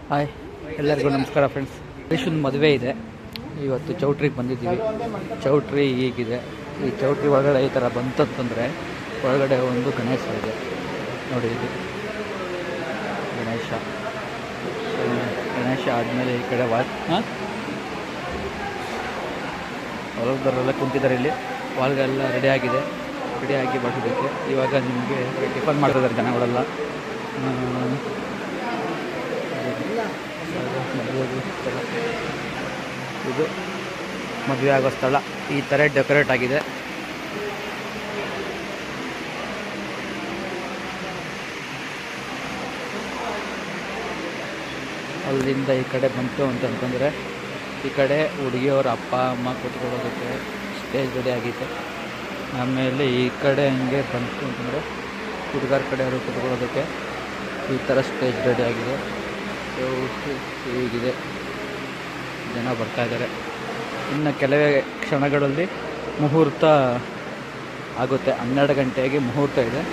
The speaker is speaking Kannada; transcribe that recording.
ಹಾಯ್ ಎಲ್ಲರಿಗೂ ನಮಸ್ಕಾರ ಫ್ರೆಂಡ್ಸ್. ಒಂದು ಮದುವೆ ಇದೆ, ಇವತ್ತು ಚೌಟ್ರಿಗೆ ಬಂದಿದ್ದೀವಿ. ಚೌಟ್ರಿ ಹೀಗಿದೆ. ಈ ಚೌಟ್ರಿ ಒಳಗಡೆ ಈ ಥರ ಬಂತಂತಂದರೆ ಒಳಗಡೆ ಒಂದು ಗಣೇಶ ಇದೆ ನೋಡಿ. ಇದು ಗಣೇಶ ಆದಮೇಲೆ ಈ ಕಡೆ ಹೊಲದವರೆಲ್ಲ ಕುಂತಿದ್ದಾರೆ. ಇಲ್ಲಿ ವಾಲ್ಗೆಲ್ಲ ರೆಡಿಯಾಗಿ ಬರೋದಕ್ಕೆ ಇವಾಗ ನಿಮಗೆ ಟಿಫನ್ ಮಾಡ್ತಿದ್ದಾರೆ ಜನಗಳೆಲ್ಲ. ಇದು ಮದುವೆ ಆಗೋ ಸ್ಥಳ ಈ ಥರ ಡೆಕೋರೇಟ್ ಆಗಿದೆ. ಅಲ್ಲಿಂದ ಈ ಕಡೆ ಬಂತು ಅಂತಂತಂದರೆ ಈ ಕಡೆ ಹುಡುಗಿಯವರ ಅಪ್ಪ ಅಮ್ಮ ಕೂತ್ಕೊಳ್ಳೋದಕ್ಕೆ ಸ್ಟೇಜ್ ರೆಡಿ ಆಗಿದೆ. ಆಮೇಲೆ ಈ ಕಡೆ ಹಂಗೆ ಬಂತು ಅಂತಂದರೆ ಹುಡುಗರ ಕಡೆಯವರು ಕೂತ್ಕೊಳ್ಳೋದಕ್ಕೆ ಈ ಥರ ಸ್ಟೇಜ್ ರೆಡಿ ಆಗಿದೆ. ಹೀಗಿದೆ, ಜನ ಬರ್ತಾಯಿದ್ದಾರೆ. ಇನ್ನು ಕೆಲವೇ ಕ್ಷಣಗಳಲ್ಲಿ ಮುಹೂರ್ತ ಆಗುತ್ತೆ. 12 ಗಂಟೆಗೆ ಮುಹೂರ್ತ ಇದೆ.